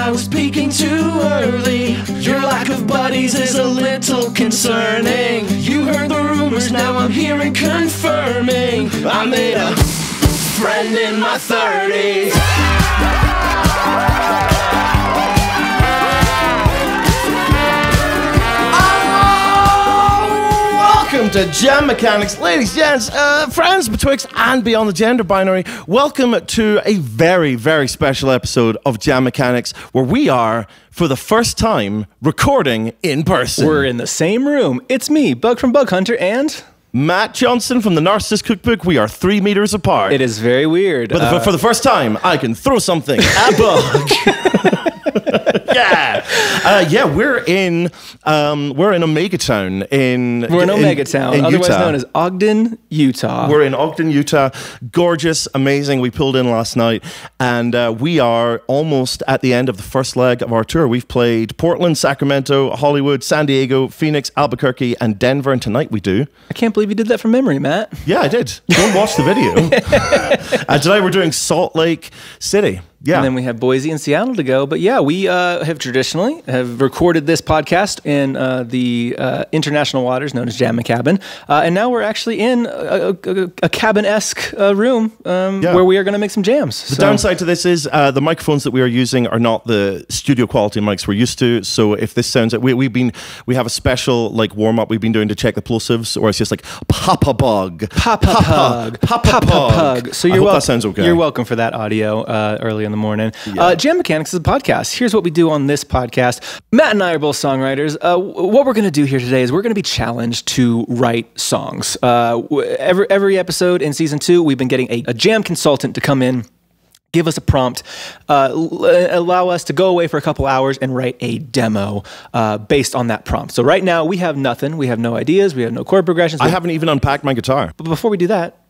I was peaking too early. Your lack of buddies is a little concerning. You heard the rumors, now I'm here and confirming. I made a friend in my 30s. Welcome to Jam Mechanics, ladies, gents, friends betwixt and beyond the gender binary. Welcome to a very, very special episode of Jam Mechanics, where we are, for the first time, recording in person. We're in the same room. It's me, Bug from Bug Hunter, and Matt Johnson from the Narcissist Cookbook. We are 3 meters apart. it is very weird. But for the first time, I can throw something at Bug. Yeah, we're in Omega Town We're in Omega Town, otherwise known as Ogden, Utah. We're in Ogden, Utah. Gorgeous, amazing. We pulled in last night, and we are almost at the end of the first leg of our tour. We've played Portland, Sacramento, Hollywood, San Diego, Phoenix, Albuquerque, and Denver. And tonight we do. I can't believe you did that from memory, Matt. Yeah, I did. Don't watch the video. Tonight we're doing Salt Lake City. Yeah. And then we have Boise and Seattle to go. But yeah, we have traditionally recorded this podcast in the international waters known as Jam Cabin. And now we're actually in a cabin-esque room where we are going to make some jams. The downside to this is the microphones that we are using are not the studio quality mics we're used to. So if this sounds, we have a special like warm-up we've been doing to check the plosives, or it's just like PapaBug. PapaBug. So I hope that sounds okay. You're welcome for that audio early in the morning. Yeah. Jam Mechanics is a podcast. Here's what we do on this podcast. Matt and I are both songwriters. What we're going to do here today is we're going to be challenged to write songs. Every episode in season 2, we've been getting a jam consultant to come in, give us a prompt, allow us to go away for a couple hours and write a demo based on that prompt. So right now we have nothing. We have no ideas. We have no chord progressions. I haven't even unpacked my guitar. But before we do that,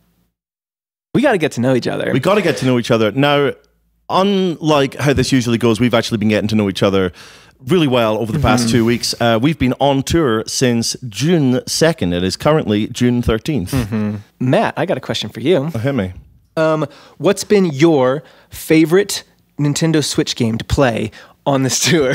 we got to get to know each other. We got to get to know each other. Now, unlike how this usually goes, we've actually been getting to know each other really well over the past 2 weeks. We've been on tour since June 2nd. It is currently June 13th. Matt, I got a question for you. Hit me. What's been your favorite Nintendo Switch game to play on this tour?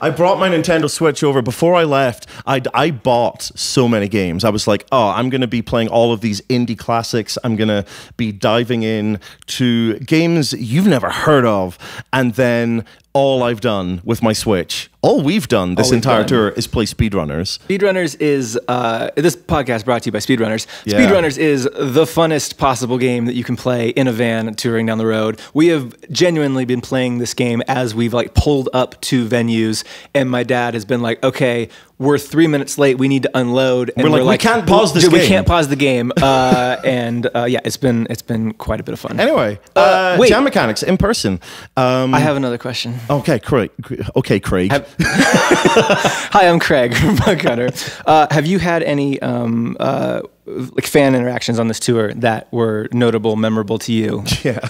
I brought my Nintendo Switch over. Before I left, I bought so many games. I was like, oh, I'm going to be playing all of these indie classics. I'm going to be diving in to games you've never heard of. And then all I've done with my Switch, all we've done this entire tour is play Speedrunners. Speedrunners is, this podcast brought to you by Speedrunners. Yeah. Speedrunners is the funnest possible game that you can play in a van touring down the road. We have genuinely been playing this game as we've like pulled up to venues, and my dad has been like, okay, we're 3 minutes late. We need to unload. And we're like, we can't pause this game. We can't pause the game. Yeah, it's been quite a bit of fun. Anyway, wait. Jam Mechanics in person. I have another question. Okay, Craig. Hi, I'm Craig from Bug Hunter. Have you had any like fan interactions on this tour that were notable, memorable to you? Yeah.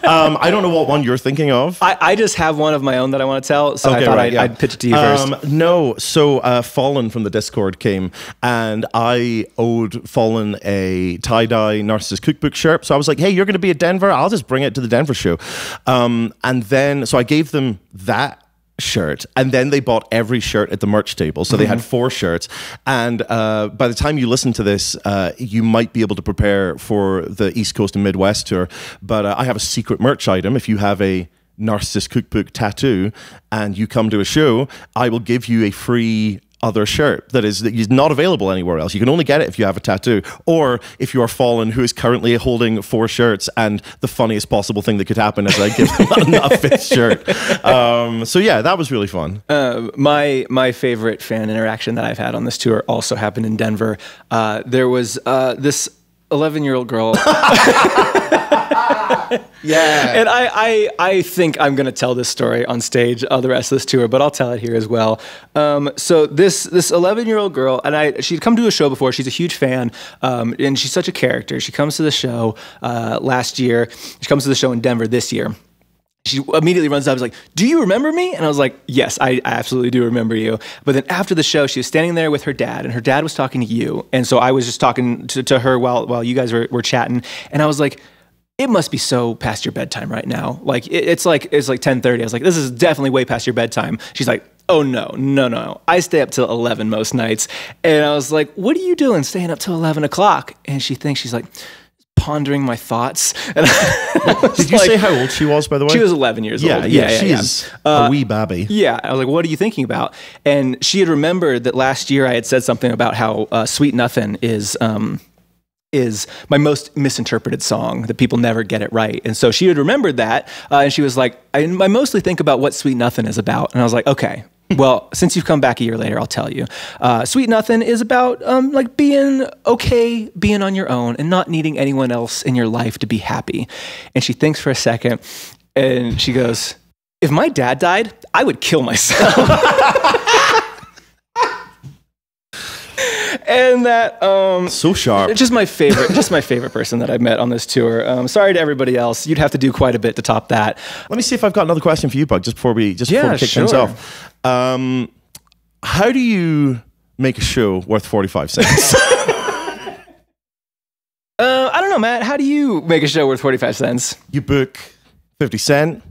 I don't know what one you're thinking of. I just have one of my own that I want to tell, so okay, I thought right, I'd pitch it to you first. No, so Fallen from the Discord came, and I owed Fallen a tie-dye Narcissist Cookbook shirt. So I was like, hey, you're going to be at Denver? I'll just bring it to the Denver show. And then, so I gave them that shirt, and then they bought every shirt at the merch table, so they had 4 shirts, and by the time you listen to this, you might be able to prepare for the East Coast and Midwest tour, but I have a secret merch item. If you have a Narcissist Cookbook tattoo and you come to a show, I will give you a free other shirt that is not available anywhere else. You can only get it if you have a tattoo, or if you are Fallen, who is currently holding 4 shirts, and the funniest possible thing that could happen is I give them a 5th shirt. So yeah, that was really fun. My favorite fan interaction that I've had on this tour also happened in Denver. There was this 11-year-old girl. Yeah. And I think I'm going to tell this story on stage the rest of this tour, but I'll tell it here as well. So this 11-year-old girl, and she'd come to a show before. She's a huge fan, and she's such a character. She comes to the show last year. She comes to the show in Denver this year. She immediately runs up and is like, "Do you remember me?" And I was like, "Yes, I absolutely do remember you." But then after the show, she was standing there with her dad, and her dad was talking to you. And so I was just talking to her while you guys were chatting. And I was like, it must be so past your bedtime right now. Like it's like 10:30. I was like, this is definitely way past your bedtime. She's like, oh no. I stay up till 11 most nights. And I was like, what are you doing staying up till 11 o'clock? And she's like, pondering my thoughts. And did you say how old she was, by the way? She was 11 years old. Yeah, she's a wee babby. Yeah. I was like, what are you thinking about? And she had remembered that last year I had said something about how Sweet Nothin' is my most misinterpreted song, that people never get it right. And so she had remembered that, and she was like, I mostly think about what Sweet Nothin' is about. And I was like, okay, well, since you've come back a year later, I'll tell you. Sweet Nothin' is about like being okay, being on your own, and not needing anyone else in your life to be happy. And she thinks for a second, and she goes, if my dad died, I would kill myself. And that so sharp. Just my favorite person that I've met on this tour. Sorry to everybody else. You'd have to do quite a bit to top that. Let me see if I've got another question for you, Bug, before we kick things off. How do you make a show worth 45 cents? I don't know, Matt. How do you make a show worth 45 cents? You book 50 Cent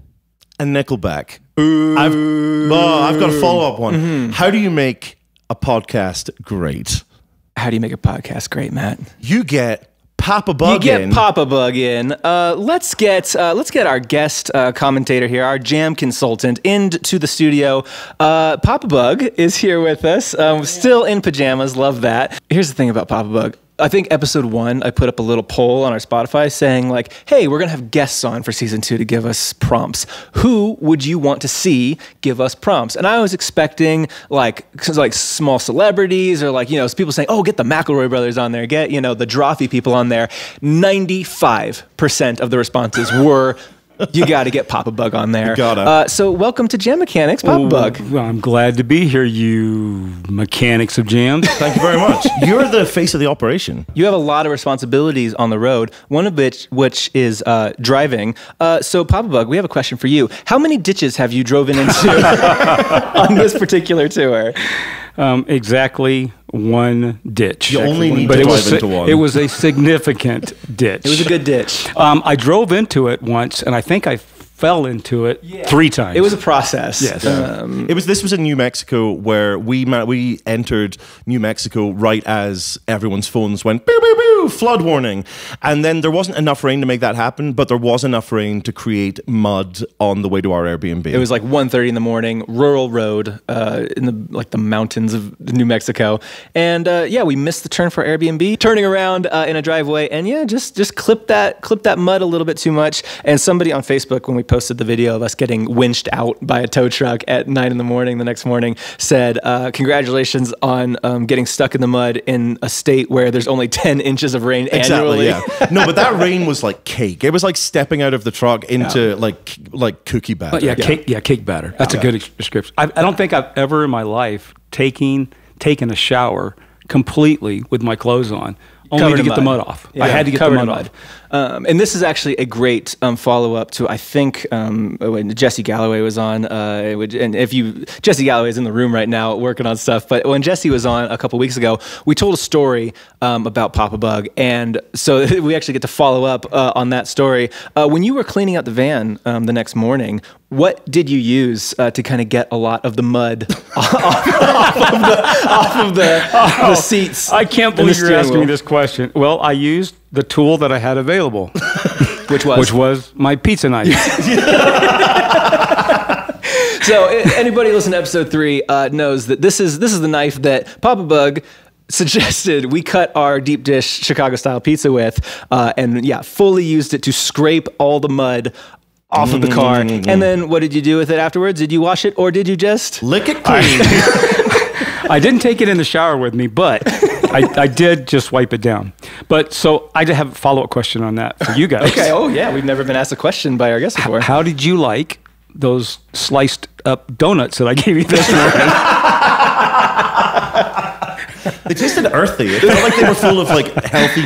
and Nickelback. I've got a follow-up one. Mm-hmm. How do you make a podcast great? How do you make a podcast great, Matt? You get PapaBug in. You get PapaBug in. Let's get our guest commentator here, our jam consultant, into the studio. PapaBug is here with us, still in pajamas. Love that. Here's the thing about PapaBug. I think episode 1, I put up a little poll on our Spotify saying like, hey, we're going to have guests on for season 2 to give us prompts. Who would you want to see give us prompts? And I was expecting like small celebrities, or like, people saying, oh, get the McElroy brothers on there, get, the Drawfee people on there. 95% of the responses were, you got to get PapaBug on there. You gotta. So welcome to Jam Mechanics, PapaBug. Well, I'm glad to be here, you mechanics of jams. Thank you very much. You're the face of the operation. You have a lot of responsibilities on the road, one of which is driving. So PapaBug, we have a question for you. How many ditches have you driven into on this particular tour? Exactly one ditch. You only need to drive into one. It was a significant ditch. It was a good ditch. I drove into it once, and I think I fell into it 3 times. It was a process. Yes. This was in New Mexico, where we entered New Mexico right as everyone's phones went boo boo boo, flood warning, and then there wasn't enough rain to make that happen, but there was enough rain to create mud on the way to our Airbnb. It was like 1:30 in the morning, rural road in the mountains of New Mexico, and we missed the turn for our Airbnb, turning around in a driveway, and just clipped that mud a little bit too much. And somebody on Facebook, when we posted the video of us getting winched out by a tow truck at 9 in the morning the next morning, said, congratulations on getting stuck in the mud in a state where there's only 10 inches of rain annually. Yeah. No, but that rain was like cake. It was like stepping out of the truck into like cookie batter. Cake batter. That's a good description. I don't think I've ever in my life taken a shower completely with my clothes on. Only to get the mud off. Yeah, I had to get the mud off. And this is actually a great follow-up to, I think, when Jesse Galloway was on. Jesse Galloway is in the room right now working on stuff, but when Jesse was on a couple weeks ago, we told a story about PapaBug, and so we actually get to follow up on that story. When you were cleaning out the van the next morning, what did you use to kind of get a lot of the mud off of the seats? I can't believe you're asking me this question. Well, I used the tool that I had available, which was my pizza knife. So anybody listening to episode 3 knows that this is the knife that PapaBug suggested we cut our deep dish Chicago style pizza with, and fully used it to scrape all the mud off of the car. And then what did you do with it afterwards? Did you wash it, or did you just lick it clean? I didn't take it in the shower with me, but I did just wipe it down. But so I have a follow-up question on that for you guys. Okay. Oh yeah, we've never been asked a question by our guest before. How did you like those sliced up donuts that I gave you this morning? They tasted earthy. It felt like they were full of like healthy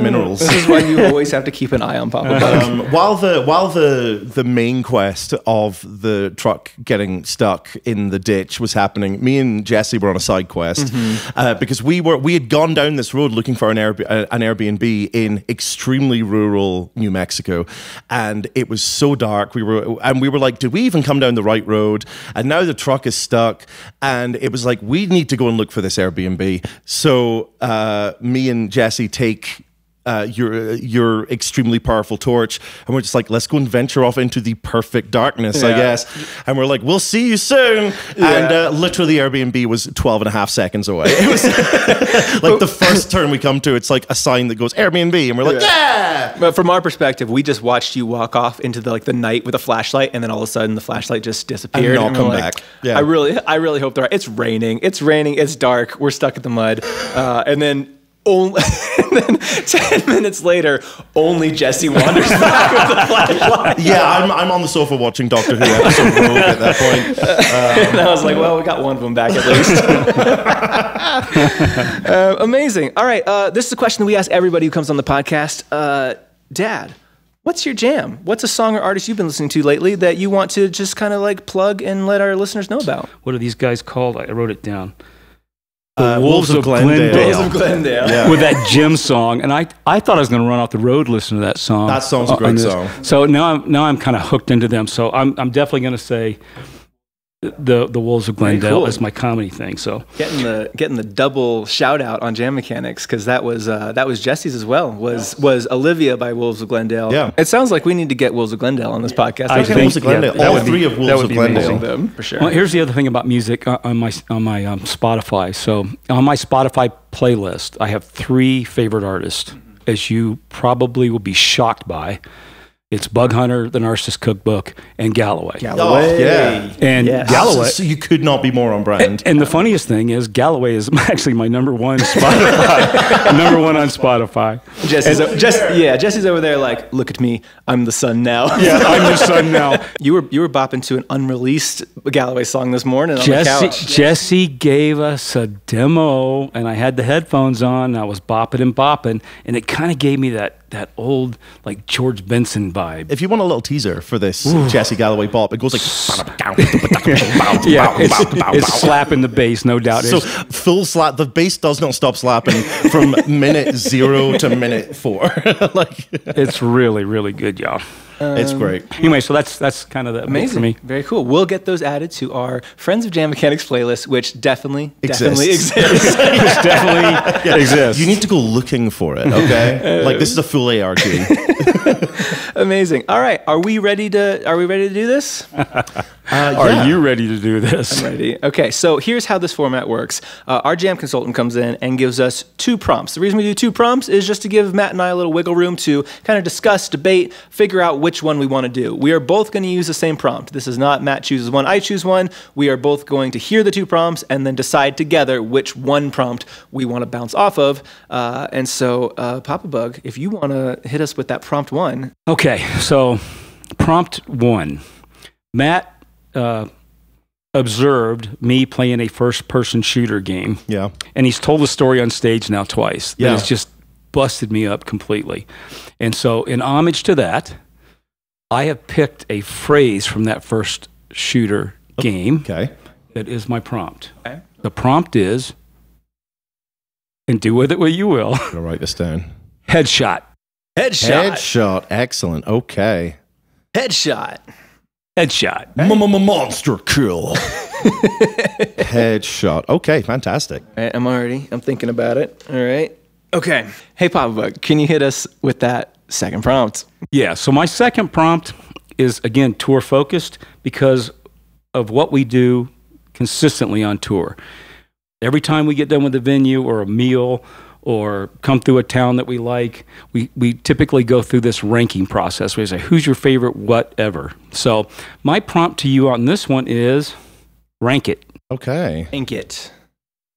minerals. This is why you always have to keep an eye on PapaBug. While the main quest of the truck getting stuck in the ditch was happening, me and Jesse were on a side quest because we had gone down this road looking for an Airbnb in extremely rural New Mexico, and it was so dark. We were like, did we even come down the right road? And now the truck is stuck, and it was like, we need to go and look for this Airbnb. So me and Jesse take your extremely powerful torch, and we're just like, let's go and venture off into the perfect darkness, I guess. And we're like, we'll see you soon. And literally the Airbnb was 12 and a half seconds away. It was like the first turn we come to, it's like a sign that goes Airbnb, and we're like, yeah. But from our perspective, we just watched you walk off into the night with a flashlight, and then all of a sudden the flashlight just disappeared. And not come back. Yeah. I really hope it's raining. It's raining. It's dark. We're stuck in the mud. And then 10 minutes later, only Jesse wanders back with the flashlight. Yeah, I'm on the sofa watching Doctor Who episode Rogue at that point. And I was like, well, we got one of them back at least. Amazing. All right, this is a question that we ask everybody who comes on the podcast. Dad, what's your jam? What's a song or artist you've been listening to lately that you want to just kind of like plug and let our listeners know about? What are these guys called? I wrote it down. Wolves of Glendale. Wolves of Glendale. Yeah. With that Jim song, and I thought I was going to run off the road listening to that song. That song's a great song. So now I'm kind of hooked into them. So I'm definitely going to say the Wolves of Glendale is my comedy thing. So getting the double shout out on Jam Mechanics, because that was Jesse's as well. Was Olivia by Wolves of Glendale. Yeah. It sounds like we need to get Wolves of Glendale on this podcast. I think Wolves of Glendale. All three of Wolves of Glendale. Them, for sure. Well, here's the other thing about music on my Spotify. So on my Spotify playlist, I have 3 favorite artists, as you probably will be shocked by. It's Bug Hunter, the Narcissist Cookbook, and Galloway. Oh, yeah. And Galloway. So you could not be more on brand. And the funniest thing is, Galloway is actually my number one Spotify. Number one on Spotify. Jesse's over there like, look at me, I'm the sun now. Yeah, I'm the sun now. You were bopping to an unreleased Galloway song this morning on the couch. Jesse gave us a demo, and I had the headphones on, and I was bopping, and it kind of gave me that old, like, George Benson vibe. If you want a little teaser for this Jesse Galloway bop, it goes like... it's slapping the bass, no doubt. So full slap. The bass does not stop slapping from minute 0 to minute 4. It's really, really good, y'all. It's great. Anyway, so that's kind of the amazing for me. Very cool. We'll get those added to our Friends of Jam Mechanics playlist, which definitely exists. It definitely exists. You need to go looking for it, okay? Like, this is a full ARG. Amazing. All right, are we ready to do this? Are you ready to do this? I'm ready. Okay, so here's how this format works. Our jam consultant comes in and gives us 2 prompts. The reason we do 2 prompts is just to give Matt and I a little wiggle room to kind of discuss, debate, figure out which one we want to do. We are both going to use the same prompt. This is not Matt chooses one, I choose one. We are both going to hear the 2 prompts and then decide together which one prompt we want to bounce off of. And so, PapaBug, if you want to hit us with that prompt 1. Okay, so prompt 1. Matt observed me playing a first-person shooter game. Yeah. And he's told the story on stage now twice. Yeah. It's just busted me up completely. And so in homage to that, I have picked a phrase from that first shooter game. Okay. That is my prompt. Okay. The prompt is, and do with it what you will, I'll write this down. headshot. Headshot. Excellent. Okay. Headshot. Monster kill. Headshot. Okay, fantastic. All right, I'm thinking about it. All right. Okay. Hey, PapaBug, can you hit us with that second prompt? Yeah, so my second prompt is, again, tour focused because of what we do consistently on tour. Every time we get done with a venue or a meal or come through a town that we like, we typically go through this ranking process. We say, who's your favorite whatever? So my prompt to you on this one is rank it. Okay. Rank it.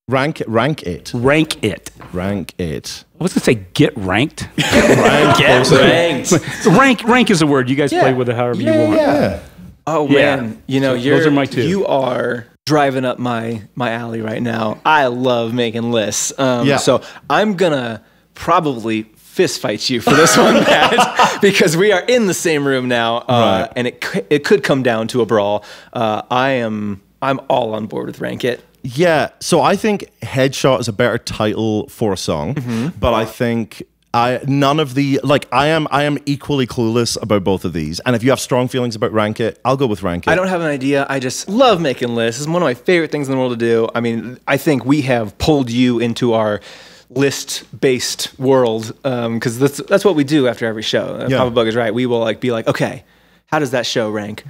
Rank it. Rank it. Rank it. I was going to say get ranked. Rank is a word. You guys play with it however you want. Yeah. Oh, man. You know, those are my 2. You are driving up my alley right now. I love making lists. So I'm gonna probably fist fight you for this one, Matt, because we are in the same room now, and it could come down to a brawl. I'm all on board with Rank It. Yeah, so I think Headshot is a better title for a song, but I think I am equally clueless about both of these. And if you have strong feelings about Rank It, I'll go with Rank It. I don't have an idea. I just love making lists. It's one of my favorite things in the world to do. I mean, I think we have pulled you into our list-based world because that's what we do after every show. PapaBug is right. We will be like, okay, how does that show rank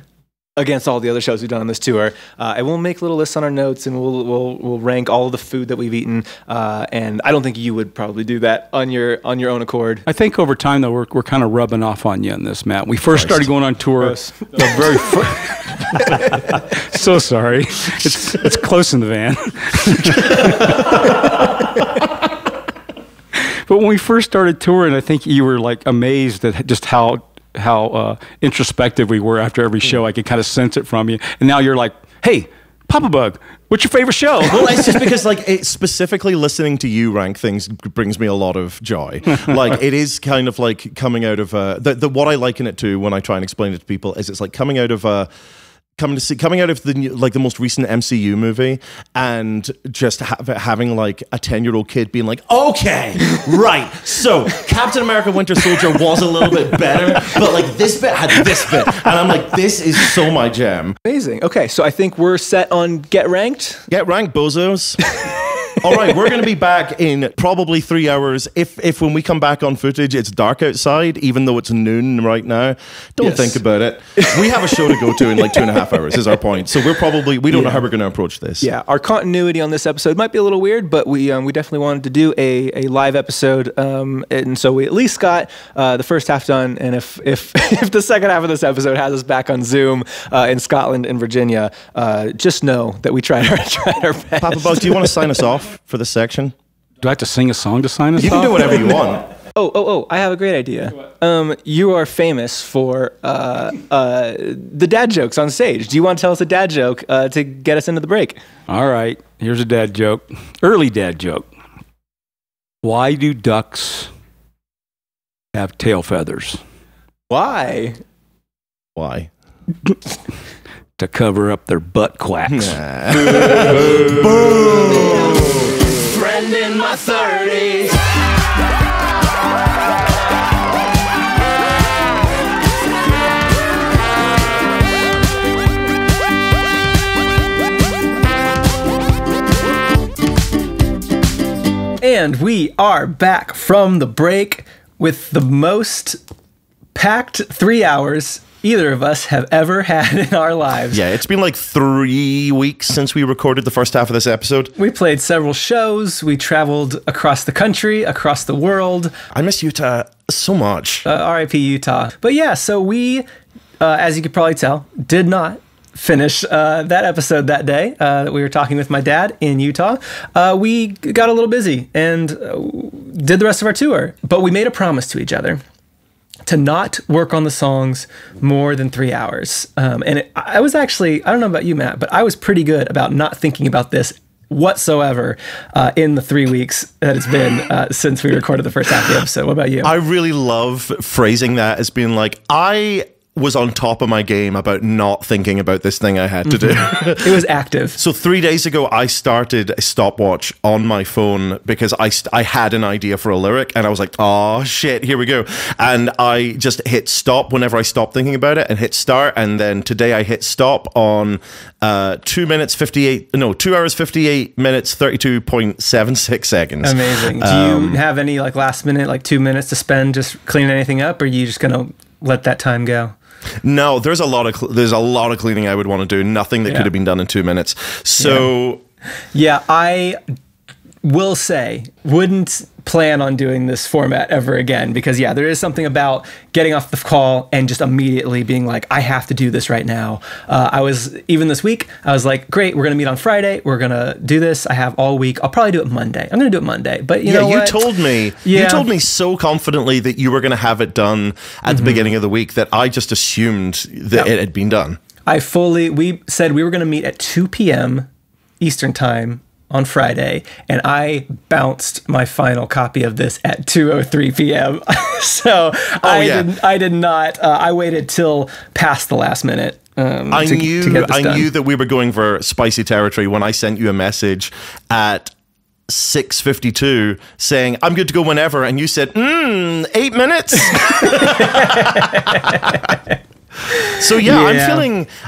against all the other shows we've done on this tour? And we'll make little lists on our notes, and we'll rank all of the food that we've eaten. And I don't think you would probably do that on your own accord. I think over time, though, we're kind of rubbing off on you on this, Matt. We first started going on tour. The very so sorry. It's close in the van. But when we first started touring, I think you were amazed at just how introspective we were after every show. I could kind of sense it from you. And now you're like, hey, PapaBug, what's your favorite show? Well, it's just because specifically listening to you rank things brings me a lot of joy. It is kind of like coming out of what I liken it to when I try and explain it to people is it's like coming out of coming out of the most recent MCU movie and just having a 10-year-old kid being like, okay, right, so Captain America Winter Soldier was a little bit better, but this bit had this bit, and I'm like, this is so my jam. Amazing. Okay, so I think we're set on Get Ranked. Get Ranked, Bozos. All right, we're going to be back in probably 3 hours. If when we come back on footage, it's dark outside, even though it's noon right now, don't think about it. We have a show to go to in 2.5 hours is our point. So we don't know how we're going to approach this. Yeah, our continuity on this episode might be a little weird, but we definitely wanted to do a live episode, and so we at least got the first half done. And if the second half of this episode has us back on Zoom in Scotland and Virginia, just know that we tried our best. PapaBug, do you want to sign us off for this section? Do I have to sing a song to sign us off? You can do whatever you want. Oh, I have a great idea. You are famous for the dad jokes on stage. Do you want to tell us a dad joke to get us into the break? All right, here's a dad joke. Early dad joke. Why do ducks have tail feathers? Why? Why? To cover up their butt quacks. Boom. Friend in my 30s. And we are back from the break with the most packed 3 hours either of us have ever had in our lives. Yeah, it's been 3 weeks since we recorded the first half of this episode. We played several shows. We traveled across the country, across the world. I miss Utah so much. RIP Utah. But yeah, so we, as you could probably tell, did not finish that episode that day that we were talking with my dad in Utah. We got a little busy and did the rest of our tour. But we made a promise to each other to not work on the songs more than 3 hours. I was actually, I don't know about you, Matt, but I was pretty good about not thinking about this whatsoever in the 3 weeks that it's been since we recorded the first half of the episode. What about you? I really love phrasing that as being I was on top of my game about not thinking about this thing I had to do. It was active. So 3 days ago, I started a stopwatch on my phone because I had an idea for a lyric and I was like, oh shit, here we go. And I just hit stop whenever I stopped thinking about it and hit start. And then today I hit stop on 2 hours, 58 minutes, 32.76 seconds. Amazing. Do you have any last minute, 2 minutes to spend just cleaning anything up, or are you just going to let that time go? No, there's a lot of cleaning I would want to do. Nothing that could have been done in 2 minutes. So, yeah, I will say wouldn't plan on doing this format ever again because there is something about getting off the call and just immediately being like, I have to do this right now. Even this week, I was like, great, we're going to meet on Friday. We're going to do this. I have all week. I'll probably do it Monday. I'm going to do it Monday. But you know what? You told me so confidently that you were going to have it done at the beginning of the week that I just assumed that it had been done. We said we were going to meet at 2 p.m. Eastern time on Friday, and I bounced my final copy of this at 2:03 p.m. So I did not. I waited till past the last minute. I knew that we were going for spicy territory when I sent you a message at 6:52 saying I'm good to go whenever, and you said 8 minutes. So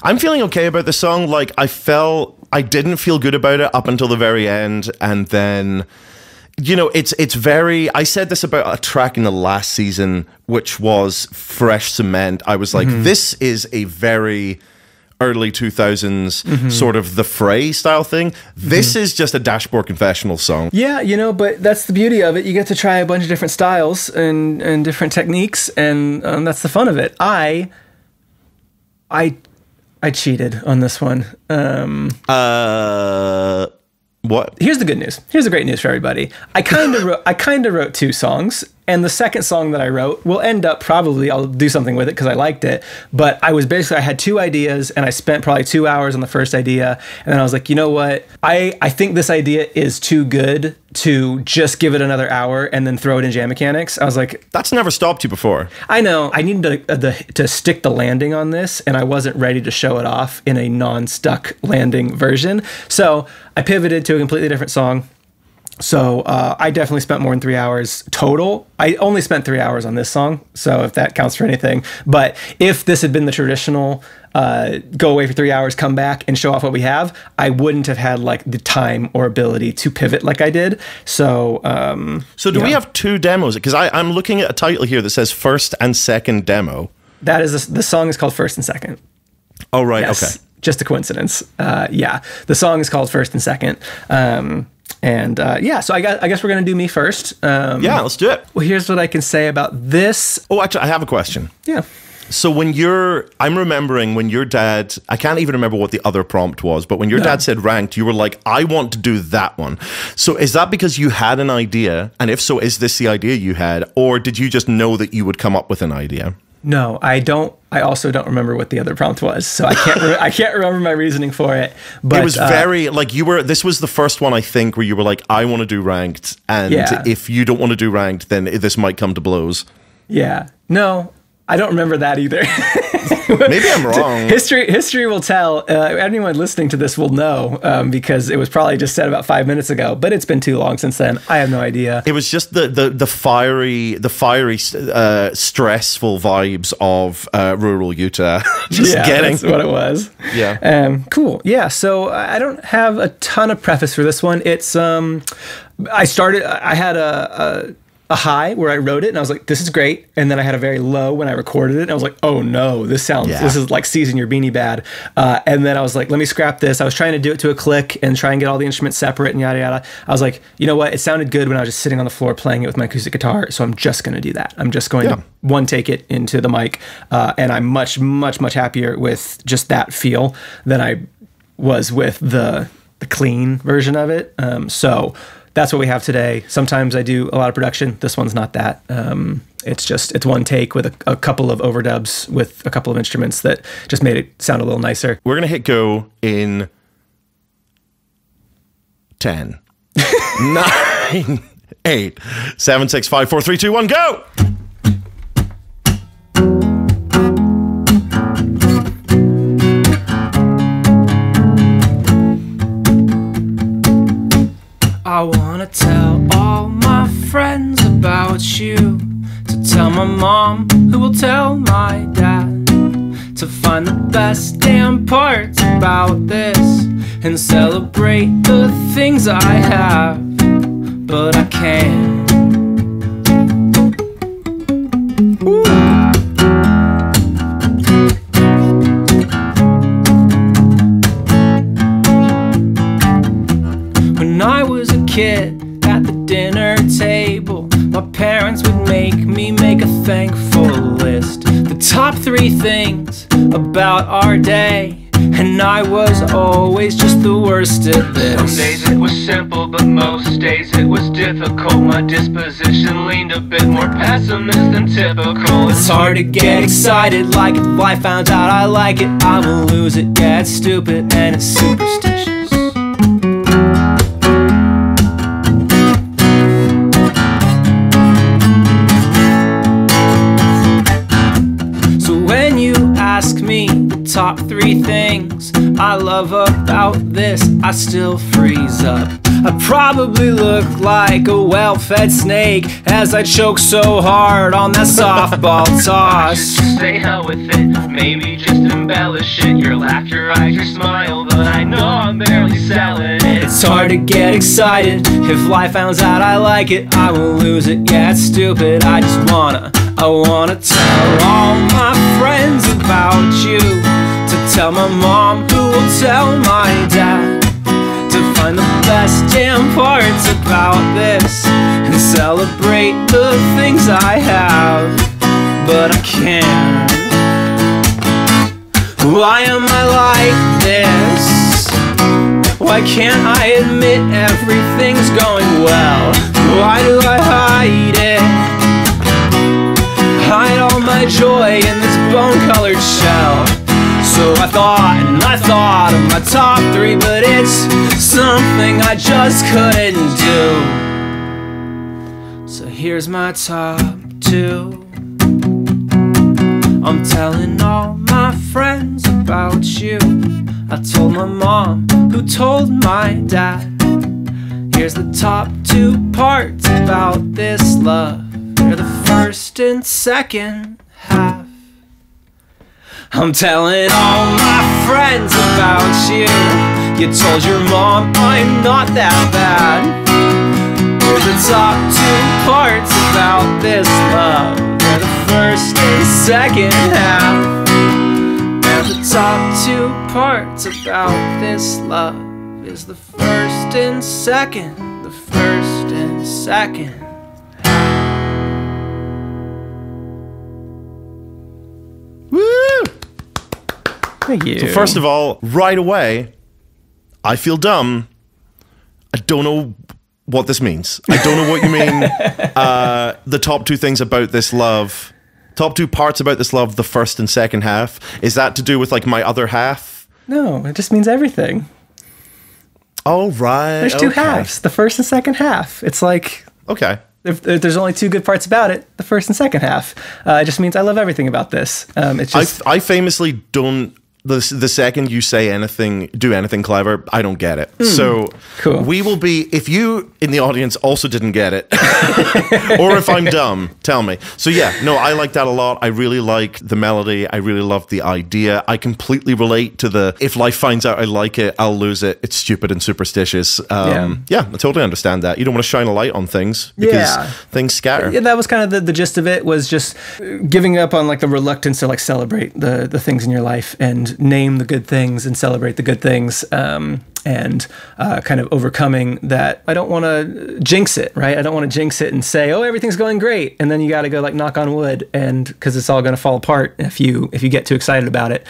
I'm feeling okay about the song. Like, I didn't feel good about it up until the very end, and then, you know, it's very, I said this about a track in the last season, which was Fresh Cement. I was like, this is a very early 2000s sort of the Fray style thing. This is just a dashboard confessional song. Yeah, you know, but that's the beauty of it. You get to try a bunch of different styles and different techniques, and that's the fun of it. I cheated on this one. What? Here's the good news. Here's the great news for everybody. I kind of wrote 2 songs, and the second song that I wrote will end up probably, I'll do something with it because I liked it. But I had 2 ideas, and I spent probably 2 hours on the first idea, and then I was like, you know what? I think this idea is too good to just give it another hour and then throw it in Jam Mechanics. I was like, that's never stopped you before. I know. I needed to stick the landing on this, and I wasn't ready to show it off in a non-stuck landing version. So I pivoted to a completely different song. So I definitely spent more than 3 hours total. I only spent 3 hours on this song, so if that counts for anything. But if this had been the traditional go away for 3 hours, come back and show off what we have, I wouldn't have had like the time or ability to pivot like I did. So do we have 2 demos? Because I'm looking at a title here that says first and second demo. That is the song is called First and Second. Oh, right. Yes, okay. Just a coincidence. The song is called First and Second. So I guess we're going to do me first. Let's do it. Well, here's what I can say about this. Oh, actually, I have a question. Yeah. So I'm remembering when your dad, I can't even remember what the other prompt was, but when your dad said ranked, you were like, I want to do that one. So is that because you had an idea? And if so, is this the idea you had? Or did you just know that you would come up with an idea? No, I don't. I also don't remember what the other prompt was, so I can't. I can't remember my reasoning for it. But it was very like you were. This was the first one I think where you were like, "I want to do ranked," and if you don't want to do ranked, then this might come to blows. Yeah. No, I don't remember that either. Maybe I'm wrong. History will tell. Anyone listening to this will know because it was probably just said about 5 minutes ago. But it's been too long since then. I have no idea. It was just the fiery, stressful vibes of rural Utah. That's what it was. Yeah. Cool. Yeah. So I don't have a ton of preface for this one. It's I had a high where I wrote it and I was like, this is great. And then I had a very low when I recorded it. And I was like, oh no, this is like season your beanie bad. And then I was like, let me scrap this. I was trying to do it to a click and try and get all the instruments separate and yada, yada. I was like, you know what? It sounded good when I was just sitting on the floor playing it with my acoustic guitar. So I'm just going to do that. I'm just going to one take it into the mic. And I'm much, much, much happier with just that feel than I was with the clean version of it. So that's what we have today. Sometimes I do a lot of production. This one's not that. It's one take with a couple of overdubs with a couple of instruments that just made it sound a little nicer. We're going to hit go in 10, 9, 8, 7, 6, 5, 4, 3, 2, 1, go! I wanna tell all my friends about you, to tell my mom, who will tell my dad, to find the best damn parts about this and celebrate the things I have, but I can't. When I was a kid at the dinner table, my parents would make me make a thankful list. The top 3 things about our day, and and I was always just the worst at this. Some days it was simple, but most days it was difficult. My disposition leaned a bit more pessimist than typical. It's hard to get excited, like if I found out I like it, I will lose it. Yeah, it's stupid and it's superstitious. Ask me the top 3 things I love about this, I still freeze up. I probably look like a well-fed snake as I choke so hard on that softball toss. Just say hell with it, maybe just embellish it. Your laugh, your eyes, your smile, but I know I'm barely selling it. It's hard to get excited, if life finds out I like it, I will lose it. Yeah, it's stupid, I wanna tell all my friends about you, to tell my mom, who will tell my dad, to find the best damn parts about this and celebrate the things I have, but I can't. Why am I like this? Why can't I admit everything's going well? Why do I hide it? Hide all my joy in this bone-colored shell. So I thought of my top 3, but it's something I just couldn't do. So here's my top 2. I'm telling all my friends about you. I told my mom, who told my dad. Here's the top 2 parts about this love. They're the first and second half. I'm telling all my friends about you. You told your mom I'm not that bad. They're the top 2 parts about this love. They're the first and second half. They're the top 2 parts about this love. Is the first and second. The first and second. Woo! Thank you. So first of all, right away, I feel dumb. I don't know what this means. I don't know what you mean. The top 2 things about this love, top 2 parts about this love, the first and second half. Is that to do with like my other half? No, it just means everything. Oh, right. There's 2 halves, the first and second half. It's like, okay. if there's only 2 good parts about it, the first and second half. It just means I love everything about this. It's just I famously don't. The second you say anything, do anything clever, I don't get it. So cool. We will be, if you in the audience also didn't get it, or if I'm dumb, tell me. So yeah, no, I like that a lot. I really like the melody. I really love the idea. I completely relate to the, if life finds out I like it, I'll lose it. It's stupid and superstitious. Yeah, I totally understand that. You don't want to shine a light on things because things scatter. Yeah, that was kind of the gist of it, was just giving up on like the reluctance to like celebrate the things in your life and name the good things and celebrate the good things, and kind of overcoming that. I don't want to jinx it, right? I don't want to jinx it and say, oh, everything's going great, and then you got to go like knock on wood, and because it's all going to fall apart if you get too excited about it.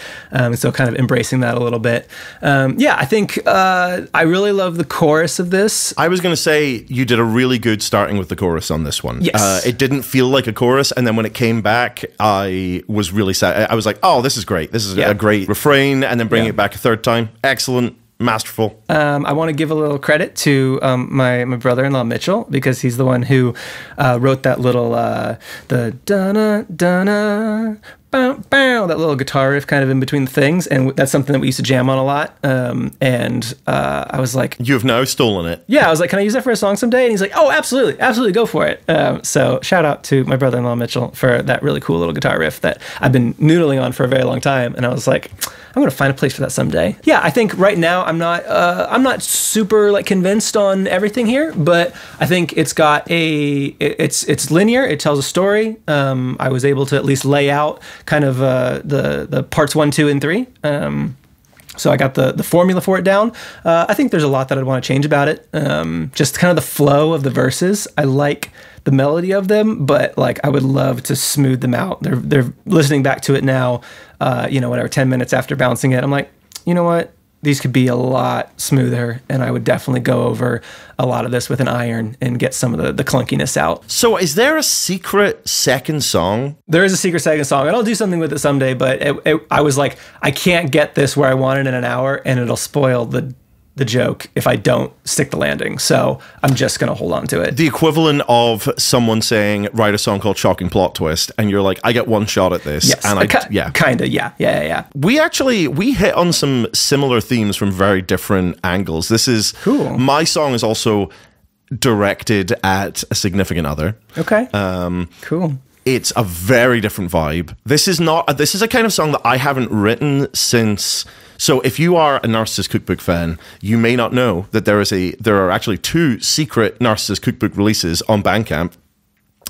So kind of embracing that a little bit. I think I really love the chorus of this. I was going to say you did a really good starting with the chorus on this one. Yes. It didn't feel like a chorus, and then when it came back, I was really sad. I was like, oh, this is great. This is a great refrain, and then bringing it back a third time. Excellent. Masterful. I want to give a little credit to my brother-in-law Mitchell, because he's the one who wrote that little the dun dun bow, bow, that little guitar riff kind of in between the things, and that's something that we used to jam on a lot. And I was like, "You have now stolen it." Yeah, I was like, "Can I use that for a song someday?" And he's like, "Oh, absolutely, go for it." So shout out to my brother-in-law Mitchell for that really cool little guitar riff that I've been noodling on for a very long time, and I was like, I'm gonna find a place for that someday. Yeah, I think right now I'm not super like convinced on everything here, but I think it's got it's linear. It tells a story. I was able to at least lay out kind of the parts 1, 2, and 3. So I got the formula for it down. I think there's a lot that I'd want to change about it. Just kind of the flow of the verses. I like the melody of them, but like I would love to smooth them out. They're listening back to it now, whatever, 10 minutes after bouncing it. I'm like, you know what? These could be a lot smoother, and I would definitely go over a lot of this with an iron and get some of the clunkiness out. So is there a secret second song? There is a secret second song, and I'll do something with it someday, but I was like, I can't get this where I want it in an hour, and it'll spoil the joke if I don't stick the landing. So I'm just going to hold on to it. The equivalent of someone saying, write a song called Shocking Plot Twist, and you're like, I get one shot at this. Yes, and kind of, yeah. We hit on some similar themes from very different angles. This is cool. My song is also directed at a significant other. Okay. Cool. It's a very different vibe. This is a kind of song that I haven't written since. So if you are a Narcissist Cookbook fan, you may not know that there are actually 2 secret Narcissist Cookbook releases on Bandcamp.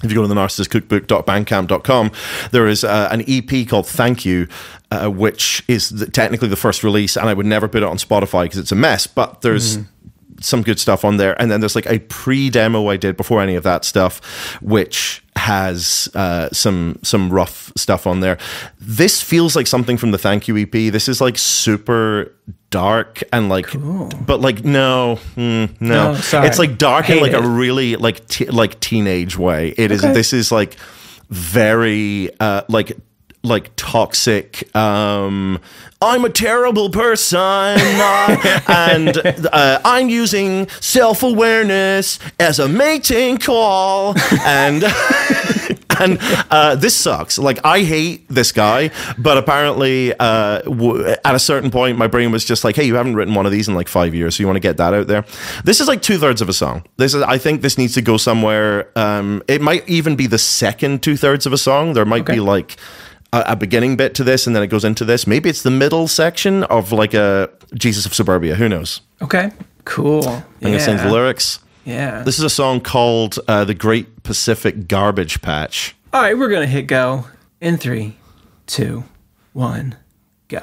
If you go to the narcissistcookbook.bandcamp.com, there is an EP called Thank You, which is technically the first release, and I would never put it on Spotify because it's a mess, but there's some good stuff on there. And then there's like a pre-demo I did before any of that stuff, which has some rough stuff on there. This feels like something from the Thank You EP. This is like super dark and like, cool. But like no. Sorry. It's like dark in like a really like teenage way. It is. Okay. This is like very like toxic. I'm a terrible person, and I'm using self-awareness as a mating call, and this sucks. Like, I hate this guy, but apparently at a certain point, my brain was just like, hey, you haven't written one of these in like 5 years, so you want to get that out there. This is like 2/3 of a song. I think this needs to go somewhere. It might even be the second 2/3 of a song. There might be like a beginning bit to this, and then it goes into this. Maybe it's the middle section of like a Jesus of Suburbia. Who knows? Okay, cool. I'm going to sing the lyrics. Yeah. This is a song called The Great Pacific Garbage Patch. All right, we're going to hit go in 3, 2, 1, go.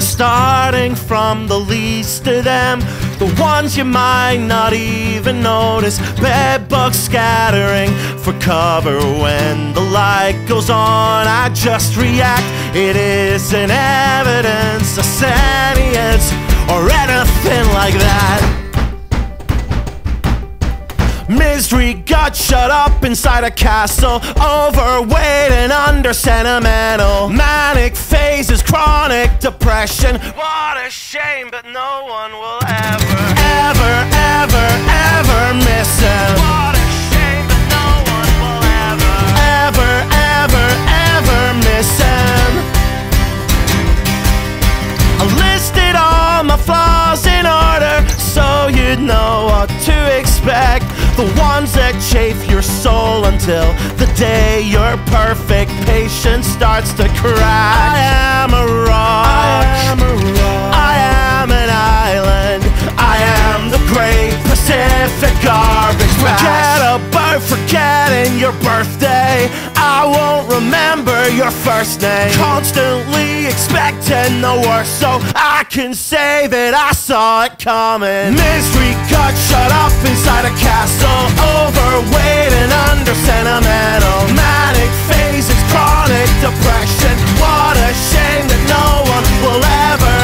Starting from the least of them, the ones you might not even notice. Bed bugs scattering for cover when the light goes on. I just react. It isn't evidence of sentience or anything like that. Misery got shut up inside a castle, overweight and under sentimental. Manic phases, chronic depression. What a shame, but no one will ever miss him. What a shame, but no one will ever miss him. I listed all my flaws in order so you'd know what to expect. The ones that chafe your soul until the day your perfect patience starts to crack. I am a rock. I am an island. I am the great Pacific garbage patch. Forget about forgetting your birthday. I won't remember your first name. Constantly expecting the worst, so I can say that I saw it coming. Misery got shut up inside a castle, overweight and under sentimental. Manic phases, chronic depression. What a shame that no one will ever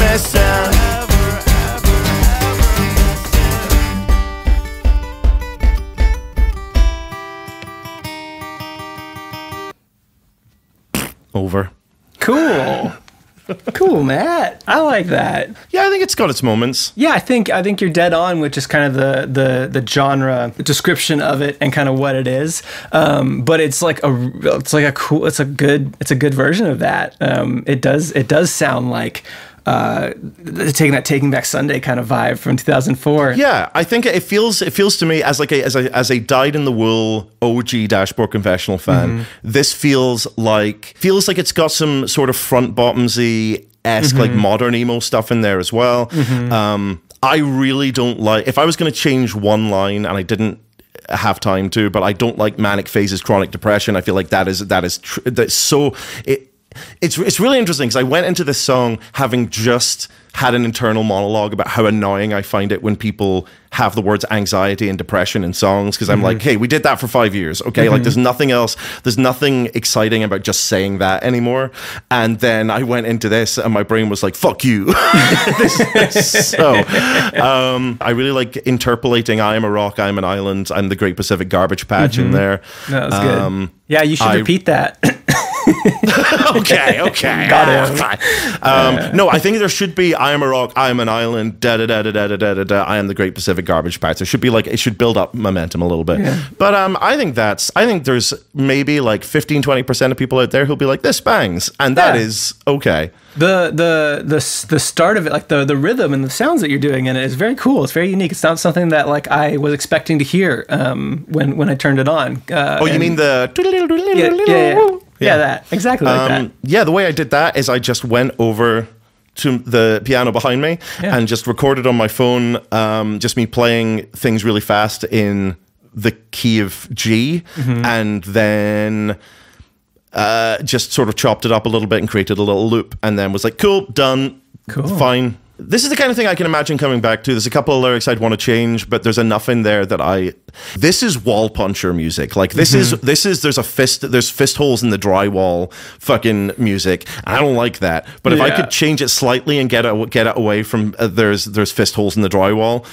miss him. Over. Cool. Cool, Matt. I like that. Yeah, I think it's got its moments. Yeah, I think you're dead on with just kind of the genre description of it and kind of what it is. But it's a good version of that. It does sound like Taking Back Sunday kind of vibe from 2004. Yeah, I think it feels to me as a dyed in the wool OG Dashboard Confessional fan. This feels like it's got some sort of front bottomsy esque like modern emo stuff in there as well. I really don't like, if I was going to change one line, and I didn't have time to, but I don't like manic phases, chronic depression. I feel like that's so, it's really interesting because I went into this song having just had an internal monologue about how annoying I find it when people have the words anxiety and depression in songs, because I'm like, hey, we did that for 5 years, okay? Like, there's nothing else, there's nothing exciting about just saying that anymore. And then I went into this and my brain was like, fuck you. So I really like interpolating I am a rock, I am an island, and the Great Pacific Garbage Patch in there. No, that's good. Yeah, you should repeat that. Okay. Got it. No, I think there should be I am a rock, I am an island, da da da da da da da da. I am the Great Pacific Garbage Patch. There should be like, it should build up momentum a little bit. Yeah. But I think there's maybe like 15-20% of people out there who'll be like, this bangs, and that is okay. The start of it, like the rhythm and the sounds that you're doing in it is very cool. It's very unique. It's not something that like I was expecting to hear when I turned it on. You mean the yeah, that exactly like that. Yeah, the way I did that is I just went over to the piano behind me and just recorded on my phone, just me playing things really fast in the key of G, and then just sort of chopped it up a little bit and created a little loop, and then was like, cool, done, fine. This is the kind of thing I can imagine coming back to. There's a couple of lyrics I'd want to change, but there's enough in there that this is wall puncher music. Like this is there's fist holes in the drywall fucking music. And I don't like that. But if I could change it slightly and get it away from there's fist holes in the drywall,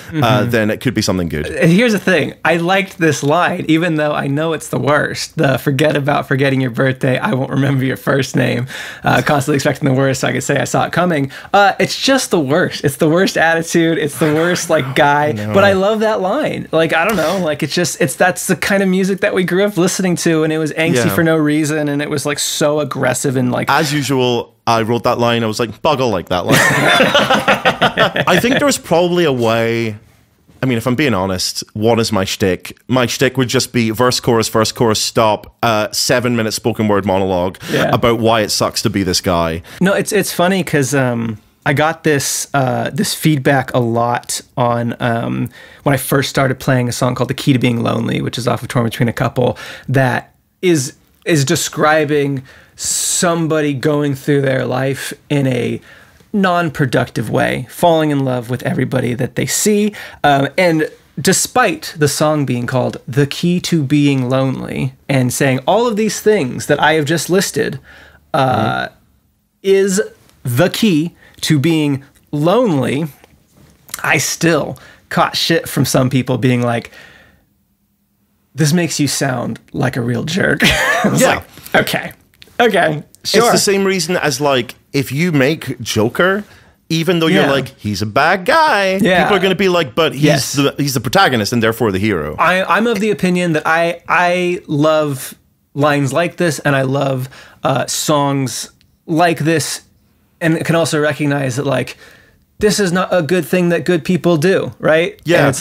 then it could be something good. Here's the thing. I liked this line, even though I know it's the worst. The forget about forgetting your birthday. I won't remember your first name. Constantly expecting the worst, so I could say I saw it coming. It's just the worst. It's the worst attitude. It's the worst like guy. But I love that line. Like, I don't know. Like, that's the kind of music that we grew up listening to, and it was angsty for no reason, and it was like so aggressive and like. As usual, I wrote that line. I was like, Bug'll like that line. I think there's probably a way. I mean, if I'm being honest, what is my shtick? My shtick would just be verse, chorus, stop, 7-minute spoken word monologue about why it sucks to be this guy. No, it's funny because I got this feedback a lot on when I first started playing a song called "The Key to Being Lonely," which is off of "Torn Between a Couple," that is describing somebody going through their life in a non-productive way, falling in love with everybody that they see, and despite the song being called "The Key to Being Lonely" and saying all of these things that I have just listed, is the key to being lonely, I still caught shit from some people being like, this makes you sound like a real jerk. I was like, okay, sure. It's the same reason as like, if you make Joker, even though you're like, he's a bad guy, people are going to be like, but he's the protagonist and therefore the hero. I'm of the opinion that I love lines like this, and I love songs like this, and can also recognize that like this is not a good thing that good people do, right? Yeah,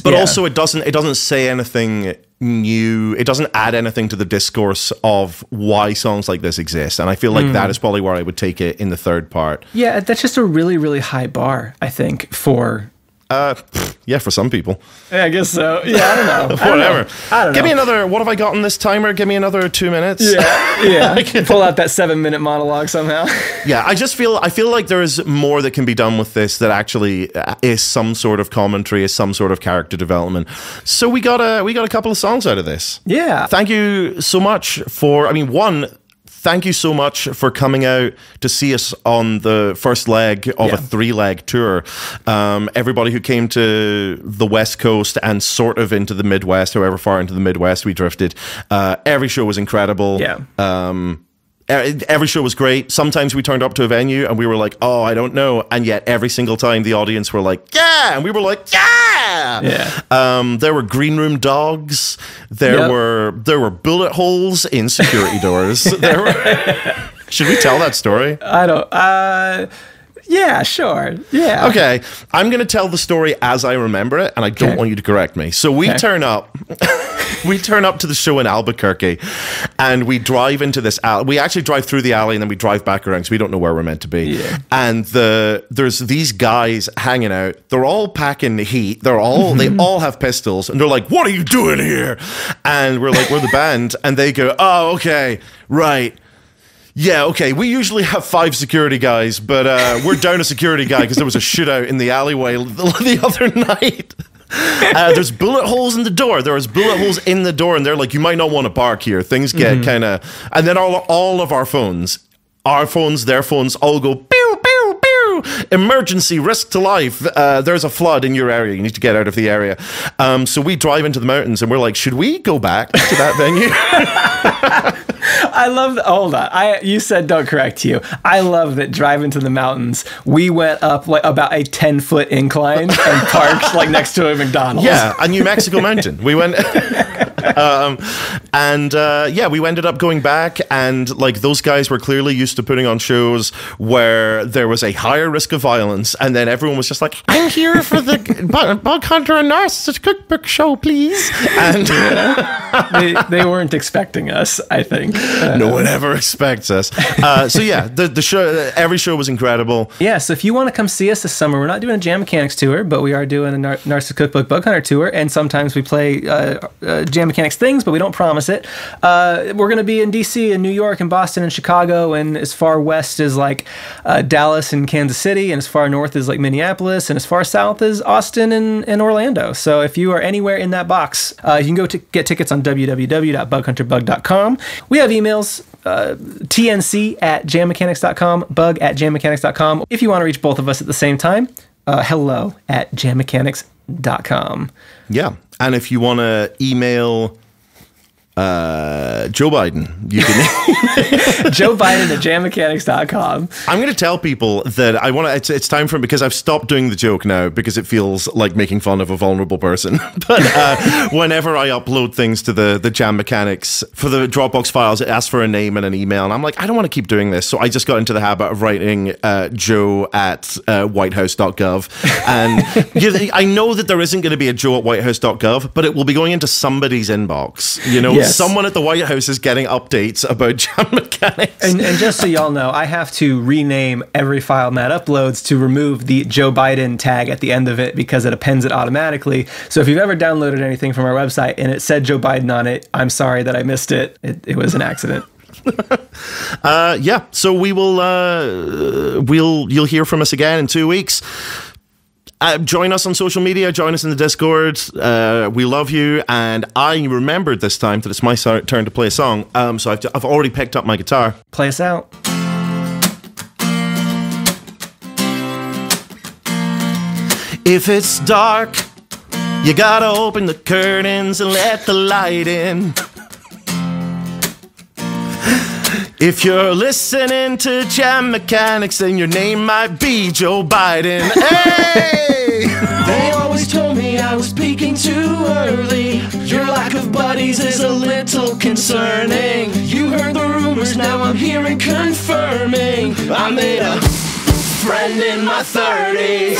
but also it doesn't say anything new. It doesn't add anything to the discourse of why songs like this exist, and I feel like that is probably where I would take it in the third part. Yeah, that's just a really, really high bar, I think, for. Yeah, for some people. Yeah, I guess so. Yeah, I don't know. Whatever. I don't know. Give me another. What have I got on this timer? Give me another 2 minutes. Yeah. Pull out that 7-minute monologue somehow. Yeah, I feel like there is more that can be done with this that actually is some sort of commentary, is some sort of character development. So we got a couple of songs out of this. Yeah. Thank you so much for. I mean, thank you so much for coming out to see us on the first leg of a 3-leg tour. Everybody who came to the West Coast and sort of into the Midwest, however far into the Midwest we drifted, every show was incredible. Yeah. Every show was great. Sometimes we turned up to a venue and we were like, oh, I don't know. And yet every single time the audience were like, yeah. And we were like, yeah. There were green room dogs. There were bullet holes in security doors. Should we tell that story? I don't. Yeah, sure. Yeah. Okay, I'm going to tell the story as I remember it, and I don't want you to correct me. So we turn up. We turn up to the show in Albuquerque, and we drive into this alley. We actually drive through the alley, and then we drive back around because we don't know where we're meant to be. Yeah. And there's these guys hanging out. They're all packing heat. They all have pistols, and they're like, "What are you doing here?" And we're like, "We're the band," and they go, "Oh, okay, right." Yeah, okay, we usually have 5 security guys, but we're down a security guy because there was a shootout in the alleyway the other night. There's bullet holes in the door. There was bullet holes in the door, and they're like, you might not want to bark here. Things get kind of... And then all of our phones, their phones, all go pew, pew, pew. Emergency, risk to life. There's a flood in your area. You need to get out of the area. So we drive into the mountains, and we're like, should we go back to that venue? I love that. Hold on. You said don't correct you. I love that driving to the mountains, we went up like about a 10-foot incline and parked like next to a McDonald's. Yeah, a New Mexico mountain. We went... we ended up going back, and like those guys were clearly used to putting on shows where there was a higher risk of violence, and then everyone was just like, I'm here for the Bug Hunter and Narcissist Cookbook show, please. And they weren't expecting us, I think. No one ever expects us. The show, every show was incredible. Yeah, so if you want to come see us this summer, we're not doing a Jam Mechanics tour, but we are doing a Narcissist Cookbook Bug Hunter tour, and sometimes we play Jam Mechanics things, but we don't promise it. We're going to be in DC and New York and Boston and Chicago, and as far west as like Dallas and Kansas City, and as far north as like Minneapolis, and as far south as Austin and Orlando. So if you are anywhere in that box, you can go get tickets on www.bughunterbug.com. We have emails, tnc@jammechanics.com, bug@jammechanics.com. If you want to reach both of us at the same time, hello@jammechanics.com. Yeah. And if you want to email Joe Biden, you can... Joe Biden at jammechanics.com. I'm going to tell people that I want to... It's time for... Because I've stopped doing the joke now because it feels like making fun of a vulnerable person. But whenever I upload things to the Jam Mechanics, for the Dropbox files, it asks for a name and an email. And I'm like, I don't want to keep doing this. So I just got into the habit of writing Joe at whitehouse.gov. And I know that there isn't going to be a Joe at whitehouse.gov, but it will be going into somebody's inbox. You know, yes. Someone at the White House is getting updates about Jam Mechanics. And just so y'all know, I have to rename every file Matt uploads to remove the Joe Biden tag at the end of it because it appends it automatically. So if you've ever downloaded anything from our website and it said Joe Biden on it, I'm sorry that I missed it. It was an accident. So we will you'll hear from us again in 2 weeks. Join us on social media, join us in the Discord. We love you. And I remembered this time that it's my turn to play a song. So I've already picked up my guitar. Play us out. If it's dark, you gotta open the curtains and let the light in. If you're listening to Jam Mechanics, then your name might be Joe Biden. Hey! They always told me I was peaking too early. Your lack of buddies is a little concerning. You heard the rumors, now I'm hearing confirming. I made a friend in my 30s.